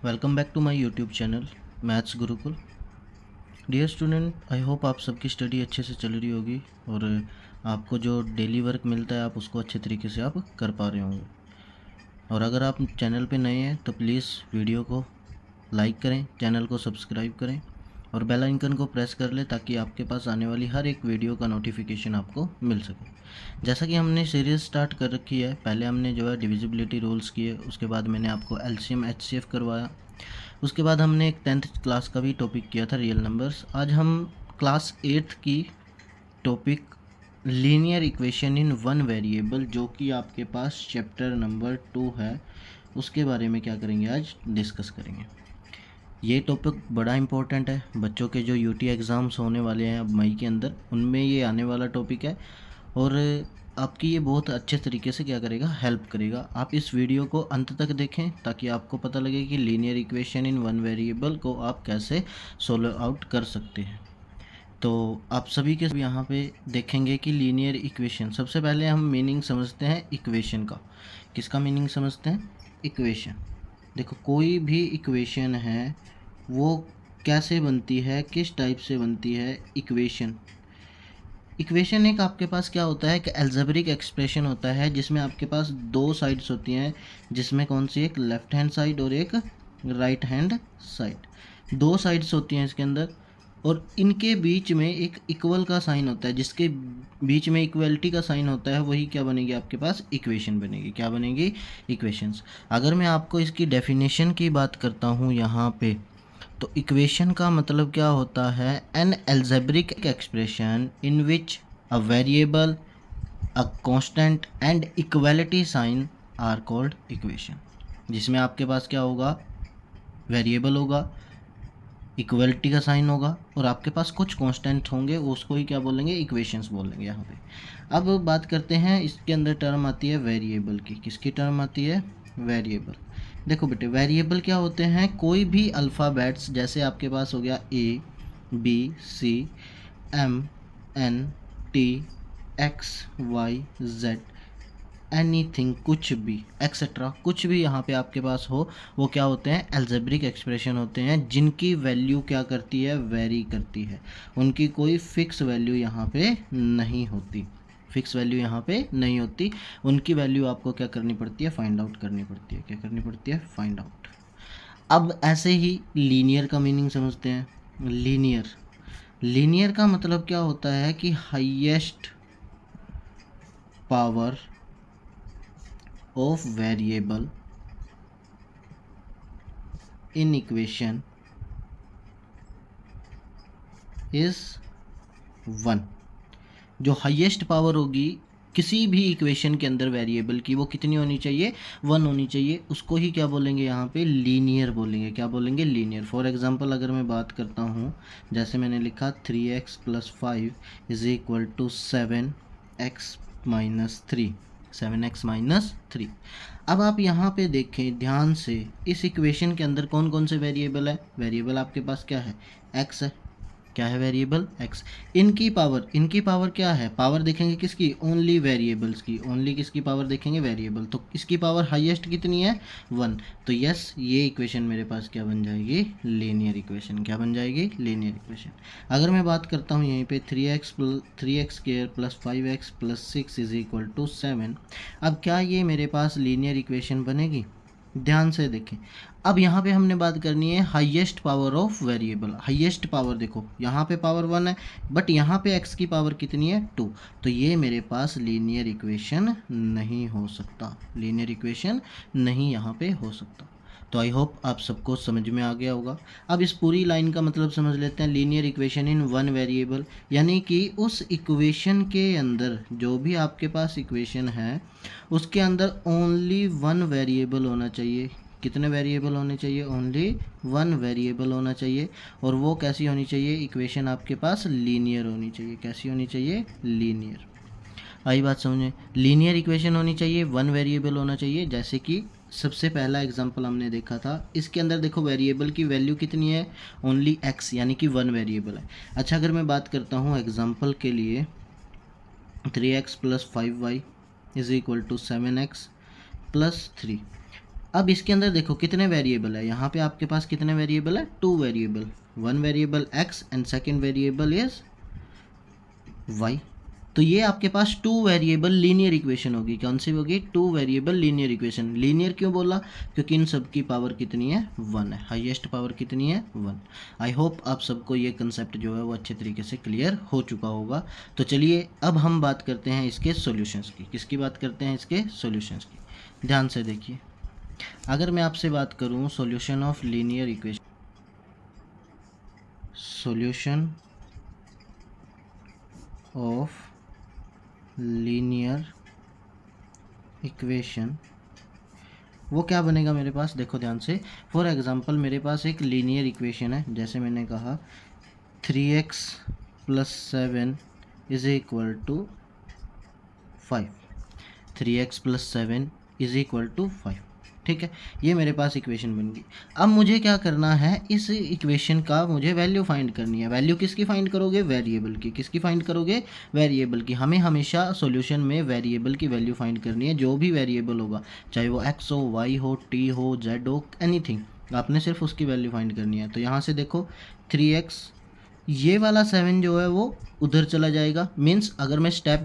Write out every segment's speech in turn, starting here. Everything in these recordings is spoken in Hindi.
Welcome back to my YouTube channel maths Gurukul. Dear student, I hope आप सबकी स्टडी अच्छे से चल रही होगी और आपको जो डेली वर्क मिलता है आप उसको अच्छे तरीके से आप कर पा रहे होंगे। और अगर आप चैनल पे नए हैं तो प्लीज़ वीडियो को लाइक करें, चैनल को सब्सक्राइब करें और बेल आइकन को प्रेस कर लें ताकि आपके पास आने वाली हर एक वीडियो का नोटिफिकेशन आपको मिल सके। जैसा कि हमने सीरीज़ स्टार्ट कर रखी है, पहले हमने जो है डिविजिबिलिटी रूल्स किए, उसके बाद मैंने आपको एलसीएम एचसीएफ करवाया, उसके बाद हमने एक 10th क्लास का भी टॉपिक किया था रियल नंबर्स। आज हम क्लास 8th की topic linear equation in one variable, जो कि आपके पास चैप्टर नंबर 2 है, उसके बारे में क्या करेंगे, आज डिस्कस करेंगे। ये टॉपिक बड़ा इंपॉर्टेंट है, बच्चों के जो यूटी एग्ज़ाम्स होने वाले हैं अब मई के अंदर, उनमें ये आने वाला टॉपिक है और आपकी ये बहुत अच्छे तरीके से क्या करेगा, हेल्प करेगा। आप इस वीडियो को अंत तक देखें ताकि आपको पता लगे कि linear equation in one variable को आप कैसे सोल्व आउट कर सकते हैं। तो आप सभी के यहाँ पे देखेंगे कि लीनियर इक्वेशन, सबसे पहले हम मीनिंग समझते हैं इक्वेशन का। किसका मीनिंग समझते हैं? इक्वेशन। देखो, कोई भी इक्वेशन है वो कैसे बनती है, किस टाइप से बनती है इक्वेशन। इक्वेशन एक आपके पास क्या होता है कि एल्जेब्रिक एक्सप्रेशन होता है जिसमें आपके पास दो साइड्स होती हैं, जिसमें कौन सी, एक लेफ्ट हैंड साइड और एक राइट हैंड साइड। दो साइड्स होती हैं इसके अंदर और इनके बीच में एक इक्वल का साइन होता है, जिसके बीच में इक्वलिटी का साइन होता है, वही क्या बनेगी, आपके पास इक्वेशन बनेगी। क्या बनेगी? इक्वेशंस। अगर मैं आपको इसकी डेफिनेशन की बात करता हूँ यहाँ पे, तो इक्वेशन का मतलब क्या होता है? An algebraic expression in which a variable, a constant and equality sign are called equation. जिसमें आपके पास क्या होगा, वेरिएबल होगा, इक्वलिटी का साइन होगा और आपके पास कुछ कांस्टेंट होंगे, उसको ही क्या बोलेंगे, इक्वेशंस बोलेंगे यहाँ पे। अब बात करते हैं, इसके अंदर टर्म आती है वेरिएबल की। किसकी टर्म आती है? वेरिएबल। देखो बेटे, वेरिएबल क्या होते हैं? कोई भी अल्फ़ाबेट्स, जैसे आपके पास हो गया A, B, C, M, N, T, X, Y, Z, anything, कुछ भी, एक्सेट्रा, कुछ भी यहाँ पे आपके पास हो, वो क्या होते हैं? एल्जेब्रिक एक्सप्रेशन होते हैं, जिनकी वैल्यू क्या करती है, वेरी करती है। उनकी कोई फिक्स वैल्यू यहाँ पे नहीं होती, फिक्स वैल्यू यहाँ पे नहीं होती। उनकी वैल्यू आपको क्या करनी पड़ती है, फाइंड आउट करनी पड़ती है। क्या करनी पड़ती है? Find out. अब ऐसे ही लीनियर का मीनिंग समझते हैं। लीनियर, लीनियर का मतलब क्या होता है कि highest power of variable in equation is 1। जो हाईएस्ट पावर होगी किसी भी इक्वेशन के अंदर वेरिएबल की, वो कितनी होनी चाहिए? 1 होनी चाहिए। उसको ही क्या बोलेंगे यहाँ पे? लीनियर बोलेंगे। क्या बोलेंगे? लीनियर। फॉर एग्जांपल अगर मैं बात करता हूँ, जैसे मैंने लिखा 3x + 5 = 7x - 3, 7x - 3। अब आप यहाँ पे देखें ध्यान से, इस इक्वेशन के अंदर कौन कौन से वेरिएबल है? वेरिएबल आपके पास क्या है? x है। क्या है? Variable x। इनकी पावर क्या है? पावर देखेंगे किसकी? ओनली वेरिएबल्स की। ओनली किसकी पावर देखेंगे? वेरिएबल। तो इसकी पावर हाईएस्ट कितनी है? 1। तो यस, ये इक्वेशन मेरे पास क्या बन जाएगी? Linear equation. क्या बन जाएगी? Linear equation. अगर मैं बात करता हूँ यहीं पे 3x स्क्वायर + 5x + 6 = 7, अब क्या ये मेरे पास लीनियर इक्वेशन बनेगी? ध्यान से देखें। अब यहाँ पे हमने बात करनी है highest power of variable. Highest power देखो, यहाँ पे पावर 1 है, बट यहाँ पे x की पावर कितनी है? 2। तो ये मेरे पास लीनियर इक्वेशन नहीं हो सकता। लीनियर इक्वेशन नहीं यहाँ पे हो सकता। तो आई होप आप सबको समझ में आ गया होगा। अब इस पूरी लाइन का मतलब समझ लेते हैं। Linear equation in one variable, यानी कि उस इक्वेशन के अंदर, जो भी आपके पास इक्वेशन है, उसके अंदर ओनली वन वेरिएबल होना चाहिए। कितने वेरिएबल होने चाहिए? ओनली वन वेरिएबल होना चाहिए। और वो कैसी होनी चाहिए? इक्वेशन आपके पास लीनियर होनी चाहिए। कैसी होनी चाहिए? लीनियर। आई बात समझे? लीनियर इक्वेशन होनी चाहिए, वन वेरिएबल होना चाहिए। जैसे कि सबसे पहला एग्जांपल हमने देखा था, इसके अंदर देखो वेरिएबल की वैल्यू कितनी है? ओनली x, यानी कि वन वेरिएबल है। अच्छा, अगर मैं बात करता हूँ एग्जांपल के लिए, 3x + 5y = 7x + 3। अब इसके अंदर देखो कितने वेरिएबल है, यहाँ पे आपके पास कितने वेरिएबल है, 2 variable, 1 variable x and second variable is y। तो ये आपके पास 2 वेरिएबल लीनियर इक्वेशन होगी। कौन सी होगी, 2 वेरिएबल लीनियर इक्वेशन। लीनियर क्यों बोला, क्योंकि इन सब की पावर कितनी है, 1 है, हाईएस्ट पावर कितनी है, 1। आई होप आप सबको ये कंसेप्ट जो है वो अच्छे तरीके से क्लियर हो चुका होगा। तो चलिए अब हम बात करते हैं इसके सॉल्यूशंस की। किसकी बात करते हैं, इसके सॉल्यूशंस की। ध्यान से देखिए, अगर मैं आपसे बात करूं solution of linear equation, solution of linear equation, वो क्या बनेगा मेरे पास, देखो ध्यान से। फॉर एग्जांपल मेरे पास एक लीनियर इक्वेशन है, जैसे मैंने कहा 3x + 7 = 5, 3x + 7 = 5, ठीक है। ये मेरे पास इक्वेशन बन गई। अब मुझे क्या करना है, इस इक्वेशन का मुझे वैल्यू फाइंड करनी है। वैल्यू किसकी फाइंड करोगे, वेरिएबल की। किसकी फाइंड करोगे, वेरिएबल की। हमें हमेशा सॉल्यूशन में वेरिएबल की वैल्यू फाइंड करनी है, जो भी वेरिएबल होगा, चाहे वो x हो, y हो, t हो, z हो, एनीथिंग, आपने सिर्फ उसकी वैल्यू फाइंड करनी है। तो यहाँ से देखो 3x, ये वाला 7 जो है वो उधर चला जाएगा। मीन्स अगर मैं स्टेप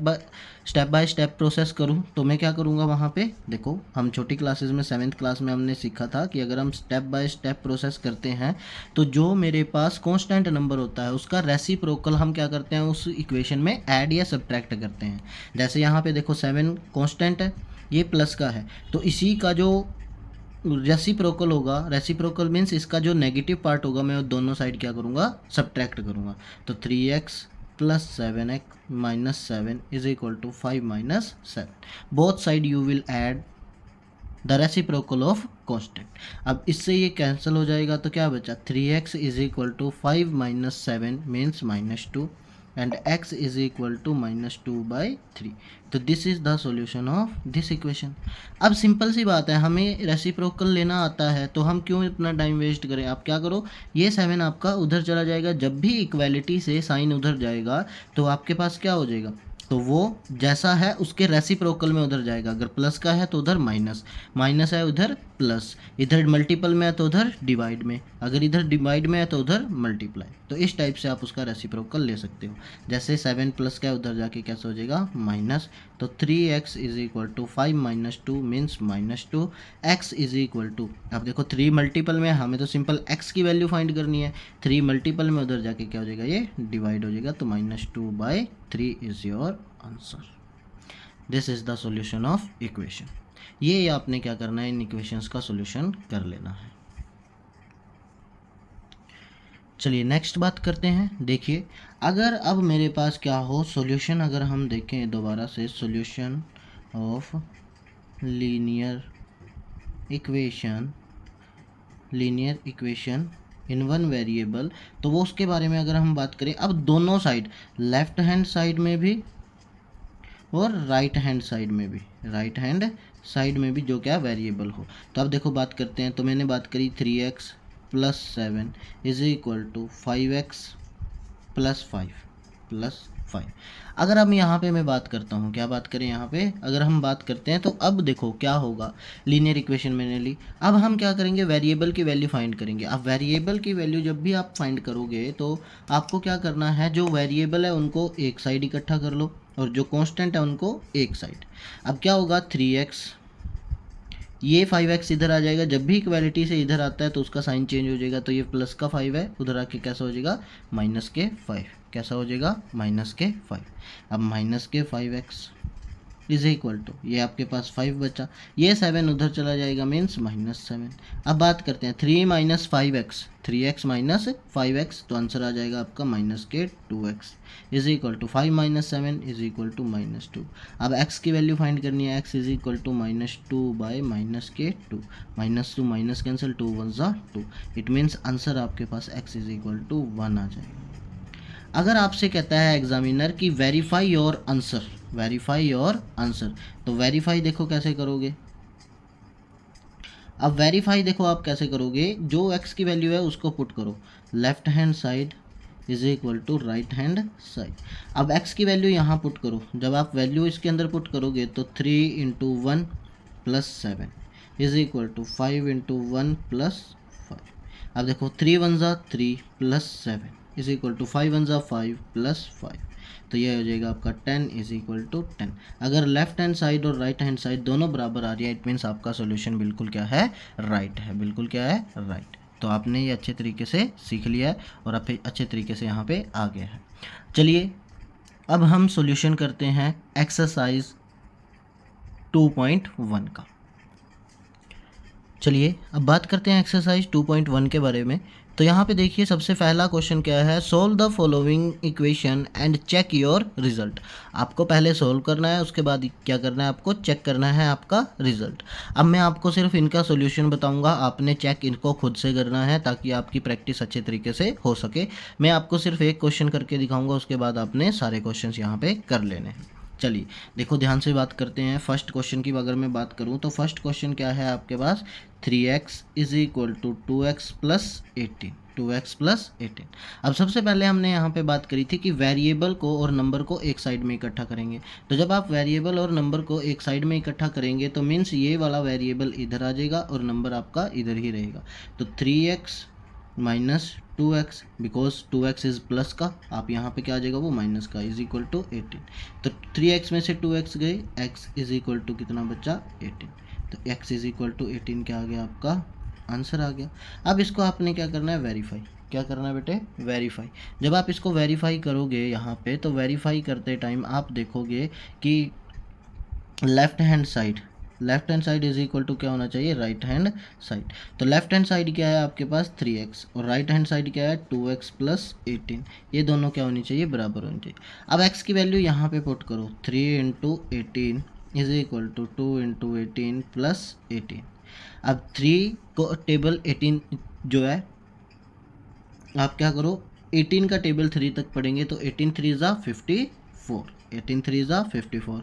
बाय स्टेप प्रोसेस करूँ तो मैं क्या करूँगा, वहाँ पे देखो हम छोटी क्लासेस में 7th क्लास में हमने सीखा था कि अगर हम स्टेप बाय स्टेप प्रोसेस करते हैं तो जो मेरे पास कांस्टेंट नंबर होता है उसका रेसिप्रोकल हम क्या करते हैं, उस इक्वेशन में ऐड या सब्ट्रैक्ट करते हैं। जैसे यहाँ पे देखो 7 कांस्टेंट है, ये प्लस का है, तो इसी का जो रेसिप्रोकल होगा, रेसिप्रोकल मीन्स इसका जो नेगेटिव पार्ट होगा मैं दोनों साइड क्या करूँगा, सब्ट्रैक्ट करूँगा। तो 3x + 7x - 7 = 5 - 7। Both side you will add the reciprocal of constant. अब इससे ये कैंसिल हो जाएगा, तो क्या बचा, 3x = 5 - 7 मीन्स -2 and x = -2/3। तो this is the solution of this equation. अब सिंपल सी बात है, हमें रेसिप्रोकल लेना आता है तो हम क्यों इतना टाइम वेस्ट करें। आप क्या करो, ये 7 आपका उधर चला जाएगा, जब भी इक्वालिटी से साइन उधर जाएगा तो आपके पास क्या हो जाएगा, तो वो जैसा है उसके रेसिप्रोकल में उधर जाएगा। अगर प्लस का है तो उधर माइनस, माइनस है उधर प्लस, इधर मल्टीपल में है तो उधर डिवाइड में, अगर इधर डिवाइड में है तो उधर मल्टीप्लाई। तो इस टाइप से आप उसका रेसिप्रोकल ले सकते हो। जैसे 7 प्लस का है उधर जाके कैसे हो जाएगा, माइनस। तो 3x = 5 - 2 मीन्स -2, x = अब देखो 3 मल्टीपल में, हमें तो सिंपल x की वैल्यू फाइंड करनी है, 3 मल्टीपल में उधर जाके क्या हो जाएगा, ये डिवाइड हो जाएगा। तो -2/3 is your answer. This is the solution of equation. ये आपने क्या करना है, इन इक्वेशंस का सॉल्यूशन कर लेना है। चलिए नेक्स्ट बात करते हैं। देखिए अगर अब मेरे पास क्या हो सॉल्यूशन, अगर हम देखें दोबारा से, solution of linear equation in one variable, तो वो उसके बारे में अगर हम बात करें, अब दोनों साइड, लेफ्ट हैंड साइड में भी और राइट हैंड साइड में भी जो क्या वेरिएबल हो। तो अब देखो बात करते हैं, तो मैंने बात करी 3x + 7 = 5x + 5 अगर हम यहाँ पे मैं बात करता हूँ, क्या बात करें यहाँ पे, अगर हम बात करते हैं तो अब देखो क्या होगा, लीनियर इक्वेशन मैंने ली। अब हम क्या करेंगे, वेरिएबल की वैल्यू फाइंड करेंगे। अब वेरिएबल की वैल्यू जब भी आप फाइंड करोगे तो आपको क्या करना है, जो वेरिएबल है उनको एक साइड इकट्ठा कर लो और जो कांस्टेंट है उनको एक साइड। अब क्या होगा, 3x, ये 5x इधर आ जाएगा, जब भी इक्वालिटी से इधर आता है तो उसका साइन चेंज हो जाएगा। तो ये प्लस का 5 है, उधर आके कैसा हो जाएगा, -5, कैसा हो जाएगा, -5। अब -5x = ये आपके पास 5 बचा, ये 7 उधर चला जाएगा मीन्स -7। अब बात करते हैं 3 - 5x, 3x - 5x, तो आंसर आ जाएगा आपका -2x = 5 - 7 = -2। अब x की वैल्यू फाइंड करनी है, x = -2/-2, -2 माइनस कैंसिल, 2 1 ज़ा 2, इट मीन्स आंसर आपके पास x = 1 आ जाएगा। अगर आपसे कहता है एग्जामिनर कि वेरीफाई योर आंसर, तो वेरीफाई देखो कैसे करोगे। अब वेरीफाई देखो आप कैसे करोगे, जो x की वैल्यू है उसको पुट करो, left hand side = right hand side. अब x की वैल्यू यहाँ पुट करो, जब आप वैल्यू इसके अंदर पुट करोगे तो 3 × 1 + 7, is equal to 5 into 1 plus 5। अब देखो 3 1 ज़ा 3 प्लस 7 इज इक्वल टू 5 1 ज़ा 5 प्लस 5। तो ये हो जाएगा आपका 10 इज इक्वल टू 10। अगर लेफ्ट हैंड साइड और राइट हैंड साइड दोनों बराबर आ रही है, इट मीन्स आपका सोल्यूशन बिल्कुल क्या है, राइट है, बिल्कुल क्या है, राइट। तो आपने ये अच्छे तरीके से सीख लिया है और आप अच्छे तरीके से यहाँ पे आ गया है। चलिए अब हम सॉल्यूशन करते हैं एक्सरसाइज 2.1 का। चलिए अब बात करते हैं एक्सरसाइज 2.1 के बारे में। तो यहाँ पे देखिए सबसे पहला क्वेश्चन क्या है, solve the following equation and check your result. आपको पहले सोल्व करना है, उसके बाद क्या करना है, आपको चेक करना है आपका रिजल्ट। अब मैं आपको सिर्फ इनका सॉल्यूशन बताऊंगा, आपने चेक इनको खुद से करना है ताकि आपकी प्रैक्टिस अच्छे तरीके से हो सके। मैं आपको सिर्फ एक क्वेश्चन करके दिखाऊंगा, उसके बाद आपने सारे क्वेश्चन यहाँ पे कर लेने हैं। चलिए देखो ध्यान से बात करते हैं। फर्स्ट क्वेश्चन की अगर मैं बात करूं तो फर्स्ट क्वेश्चन क्या है आपके पास, 3x is equal to 2x plus 18, 2x plus 18। अब सबसे पहले हमने यहाँ पे बात करी थी कि वेरिएबल को और नंबर को एक साइड में इकट्ठा करेंगे। तो जब आप वेरिएबल और नंबर को एक साइड में इकट्ठा करेंगे तो मीन्स ये वाला वेरिएबल इधर आ जाएगा और नंबर आपका इधर ही रहेगा। तो 3x minus 2x, because 2x is plus का, आप यहाँ पे क्या आ जाएगा वो माइनस का, इज इक्वल टू 18। तो 3x में से 2x गए, x इज इक्वल टू कितना बचा, 18। तो x इज इक्वल टू 18 क्या आ गया, आपका आंसर आ गया। अब इसको आपने क्या करना है, वेरीफाई। क्या करना है बेटे, वेरीफाई। जब आप इसको वेरीफाई करोगे यहाँ पे, तो वेरीफाई करते टाइम आप देखोगे कि left hand side is equal to क्या होना चाहिए, राइट हैंड साइड। तो लेफ्ट हैंड साइड क्या है आपके पास 3x और राइट हैंड साइड क्या है 2x प्लस 18। ये दोनों क्या होनी चाहिए, बराबर होनी चाहिए। अब x की वैल्यू यहाँ पे पुट करो, 3 into 18 is equal to 2 into 18 plus 18। अब 3 को टेबल 18 जो है आप क्या करो, 18 का टेबल 3 तक पढ़ेंगे तो 18 3 ज़ा 54, 18 3 ज़ा 54,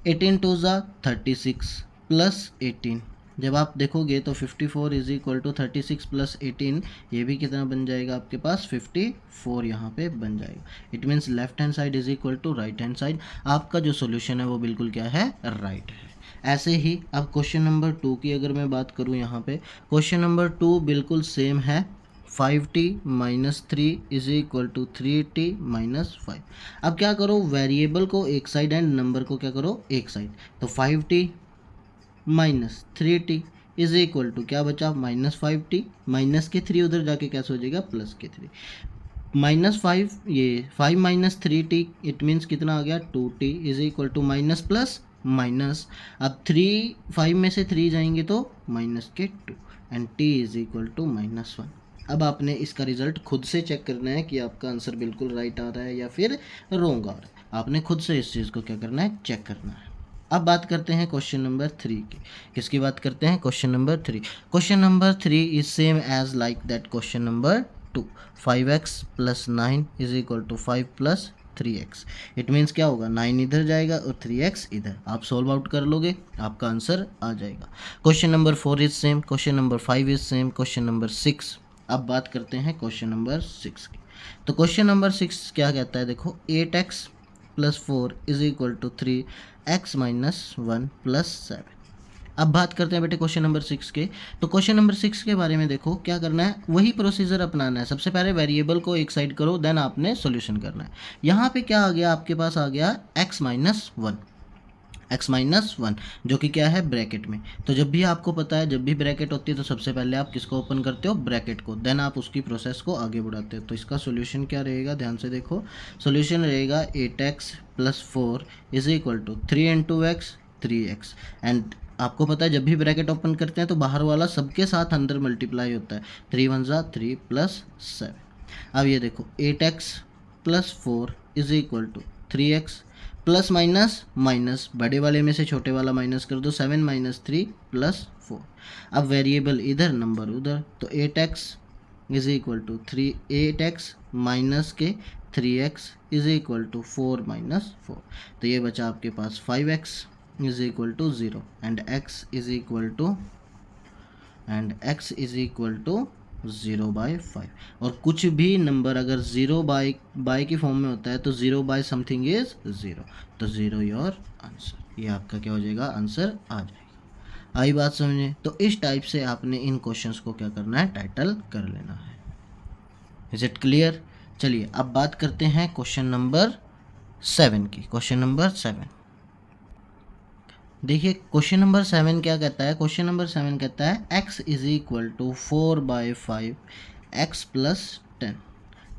18 2 ज़ा 36 प्लस 18। जब आप देखोगे तो 54 इज इक्वल टू 36 प्लस 18, ये भी कितना बन जाएगा आपके पास, 54 यहाँ पे बन जाएगा। It means left hand side is equal to right hand side. आपका जो सोल्यूशन है वो बिल्कुल क्या है, राइट है। ऐसे ही अब क्वेश्चन नंबर 2 की अगर मैं बात करूँ यहाँ पे, क्वेश्चन नंबर 2 बिल्कुल सेम है। 5t minus 3 is equal to 3t minus 5। अब क्या करो, वेरिएबल को एक साइड एंड नंबर को क्या करो, एक साइड। तो 5t minus 3t is equal to क्या बचा, माइनस 5t, माइनस के 3 उधर जाके कैसे हो जाएगा, प्लस के 3, माइनस 5, ये 5 माइनस 3t, इट मीन्स कितना आ गया 2t is equal to minus plus minus. अब 3 5 में से 3 जाएंगे तो माइनस के 2 and t is equal to minus 1। अब आपने इसका रिजल्ट खुद से चेक करना है कि आपका आंसर बिल्कुल राइट आ रहा है या फिर रॉन्ग आ रहा है। आपने खुद से इस चीज़ को क्या करना है, चेक करना है। अब बात करते हैं क्वेश्चन नंबर 3 की। किसकी बात करते हैं, question number 3। Question number 3 is same as like that question number 2। 5x plus 9 is equal to 5 plus 3x। It means क्या होगा, 9 इधर जाएगा और 3x इधर। आप सोल्व आउट कर लोगे, आपका आंसर आ जाएगा। Question number 4 is same, question number 5 is same, question number 6। अब बात करते हैं क्वेश्चन नंबर 6 की। तो क्वेश्चन नंबर 6 क्या कहता है, देखो 8x plus 4 is equal to 3x minus 1 plus 7। अब बात करते हैं बेटे क्वेश्चन नंबर 6 के। तो क्वेश्चन नंबर 6 के बारे में देखो क्या करना है, वही प्रोसीजर अपनाना है। सबसे पहले वेरिएबल को एक साइड करो, देन आपने सॉल्यूशन करना है। यहाँ पे क्या आ गया आपके पास, आ गया x माइनस 1, x माइनस 1 जो कि क्या है, ब्रैकेट में। तो जब भी आपको पता है, जब भी ब्रैकेट होती है तो सबसे पहले आप किसको ओपन करते हो, ब्रैकेट को, देन आप उसकी प्रोसेस को आगे बढ़ाते हो। तो इसका सोल्यूशन क्या रहेगा, ध्यान से देखो। सोल्यूशन रहेगा 8x plus 4 is equal to 3 into x 3x। And आपको पता है जब भी ब्रैकेट ओपन करते हैं तो बाहर वाला सबके साथ अंदर मल्टीप्लाई होता है, 3 1 ज़ा 3 प्लस 7। अब ये देखो 8x plus 4 is equal to 3x plus minus minus, बड़े वाले में से छोटे वाला माइनस कर दो, 7 माइनस 3 प्लस 4। अब वेरिएबल इधर नंबर उधर, तो 8x is equal to 8x minus के 3x is equal to 4 minus 4। तो ये बचा आपके पास 5x is equal to 0 and x is equal to 0/5। और कुछ भी नंबर अगर 0 बाय की फॉर्म में होता है तो 0 बाय समथिंग इज 0, तो 0 योर आंसर। ये आपका क्या हो जाएगा, आंसर आ जाएगा। आई बात समझे? तो इस टाइप से आपने इन क्वेश्चंस को क्या करना है, टाइटल कर लेना है। Is it clear? चलिए अब बात करते हैं क्वेश्चन नंबर 7 की। क्वेश्चन नंबर 7 देखिए, क्वेश्चन नंबर 7 क्या कहता है? क्वेश्चन नंबर 7 कहता है x is equal to 4/5 x plus 10।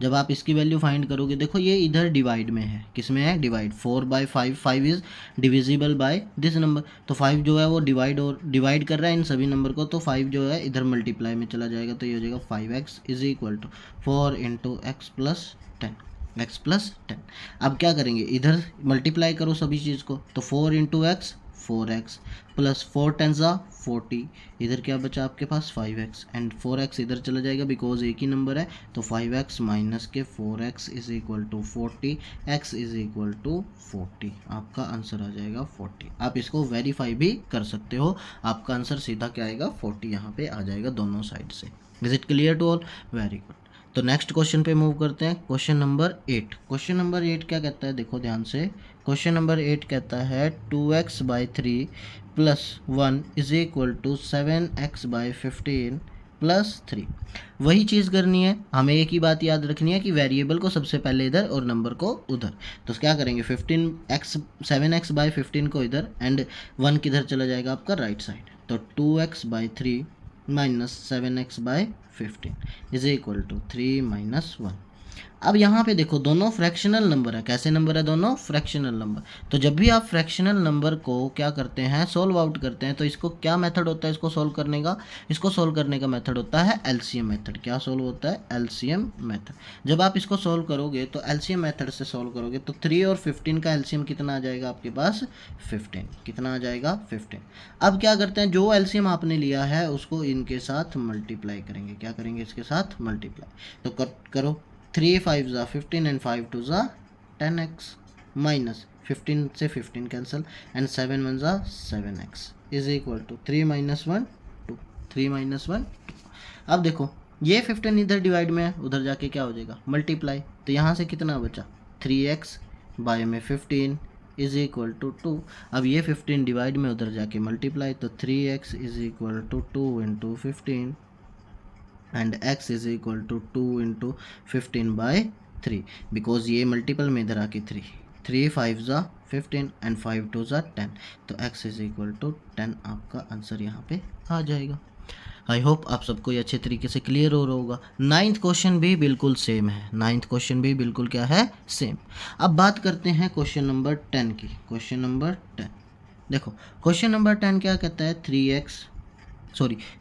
जब आप इसकी वैल्यू फाइंड करोगे, देखो ये इधर डिवाइड में है, किस में है, divide. 4/5, 5 is divisible by this number, तो 5 जो है वो डिवाइड कर रहा है इन सभी नंबर को, तो 5 जो है इधर मल्टीप्लाई में चला जाएगा, तो ये हो जाएगा 5x is equal to 4 into x plus 10, x plus 10। अब क्या करेंगे, इधर मल्टीप्लाई करो सभी चीज़ को, तो 4 इंटू एक्स 4x प्लस 4 10 ज़ा 40, इधर क्या बचा आपके पास 5x, एंड 4x इधर चला जाएगा बिकॉज एक ही नंबर है, तो 5x माइनस के 4x is equal to 40, x is equal to 40। आपका आंसर आ जाएगा 40। आप इसको वेरीफाई भी कर सकते हो, आपका आंसर सीधा क्या आएगा, 40 यहाँ पे आ जाएगा दोनों साइड से। Is it clear to all? Very good. तो नेक्स्ट क्वेश्चन पे मूव करते हैं। Question number 8। क्वेश्चन नंबर 8 क्या कहता है, देखो ध्यान से। क्वेश्चन नंबर 8 कहता है 2x/3 plus 1 is equal to 7x/15 plus 3। वही चीज़ करनी है, हमें एक ही बात याद रखनी है कि वेरिएबल को सबसे पहले इधर और नंबर को उधर। तो क्या करेंगे, 7x/15 को इधर, एंड 1 किधर चला जाएगा आपका राइट साइड, तो 2x/3 minus 7x/15 is equal to 3 minus 1। अब यहाँ पे देखो दोनों फ्रैक्शनल नंबर है। कैसे नंबर है, दोनों फ्रैक्शनल नंबर। तो जब भी आप फ्रैक्शनल नंबर को क्या करते हैं, सोल्व आउट करते हैं, तो इसको क्या मेथड होता है इसको सोल्व करने का, इसको सोल्व करने का मेथड होता है एलसीएम मेथड। क्या सोल्व होता है, एलसीएम मेथड। जब आप इसको सोल्व करोगे तो एलसीएम मेथड से सोल्व करोगे तो 3 और 15 का एलसीएम कितना आ जाएगा आपके पास, 15। कितना आ जाएगा, 15। अब क्या करते हैं, जो एलसीएम आपने लिया है उसको इनके साथ मल्टीप्लाई करेंगे। क्या करेंगे, इसके साथ मल्टीप्लाई। तो करो 3 5 ज़ा 15 एंड 5 2 ज़ा 10x माइनस 15 से 15 कैंसिल, एंड 7 1 ज़ा 7x is equal to 3 minus 1 2, 3 minus 1 2। अब देखो ये 15 इधर डिवाइड में है, उधर जाके क्या हो जाएगा, मल्टीप्लाई। तो यहाँ से कितना बचा, 3x बाय में 15 इज इक्वल टू 2। अब ये 15 डिवाइड में उधर जाके मल्टीप्लाई, तो 3x is equal to 2 into 15 and x is equal to 2 into 15/3, because ये मल्टीपल में इधर आके 3 5 ज़ा 15 एंड 5 2 ज़ा 10, तो x इज इक्वल टू 10 आपका आंसर यहाँ पे आ जाएगा। आई होप आप सबको ये अच्छे तरीके से क्लियर हो रहा होगा। 9th क्वेश्चन भी बिल्कुल सेम है, 9th क्वेश्चन भी बिल्कुल क्या है, सेम। अब बात करते हैं क्वेश्चन नंबर 10 की। क्वेश्चन नंबर 10 देखो, क्वेश्चन नंबर 10 क्या कहता है,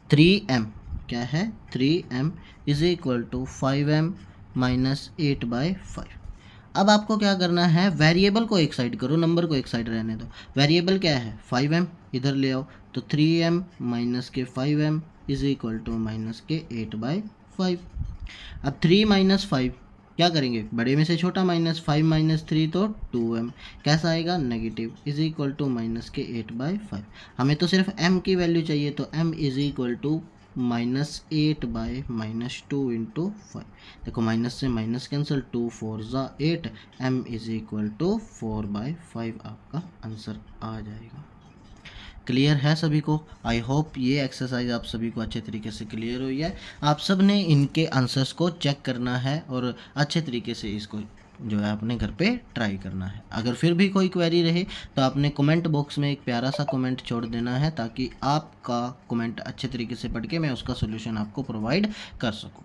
3m क्या है, 3m is equal to 5m minus 8/5। अब आपको क्या करना है, वेरिएबल को एक साइड करो, नंबर को एक साइड रहने दो। वेरिएबल क्या है, 5m, इधर ले आओ, तो 3m माइनस के 5m is equal to minus के 8/5। अब 3 माइनस 5 क्या करेंगे, बड़े में से छोटा माइनस, 5 माइनस 3 तो 2m, कैसा आएगा, negative, is equal to minus के 8/5। हमें तो सिर्फ m की वैल्यू चाहिए, तो m is equal to -8/-2 into 5। देखो माइनस से माइनस कैंसिल, 2 4 ज़ा 8, m इज इक्वल टू 4/5 आपका आंसर आ जाएगा। क्लियर है सभी को? आई होप ये एक्सरसाइज आप सभी को अच्छे तरीके से क्लियर हुई है। आप सब ने इनके आंसर्स को चेक करना है और अच्छे तरीके से इसको जो है अपने घर पे ट्राई करना है। अगर फिर भी कोई क्वेरी रहे तो आपने कमेंट बॉक्स में एक प्यारा सा कमेंट छोड़ देना है, ताकि आपका कमेंट अच्छे तरीके से पढ़ के मैं उसका सोल्यूशन आपको प्रोवाइड कर सकूं।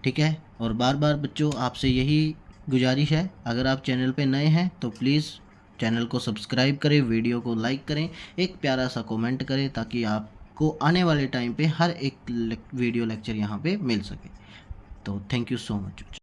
ठीक है, और बार बार बच्चों आपसे यही गुजारिश है, अगर आप चैनल पे नए हैं तो प्लीज़ चैनल को सब्सक्राइब करें, वीडियो को लाइक करें, एक प्यारा सा कमेंट करें, ताकि आपको आने वाले टाइम पे हर एक वीडियो लेक्चर यहाँ पे मिल सके। तो थैंक यू सो मच।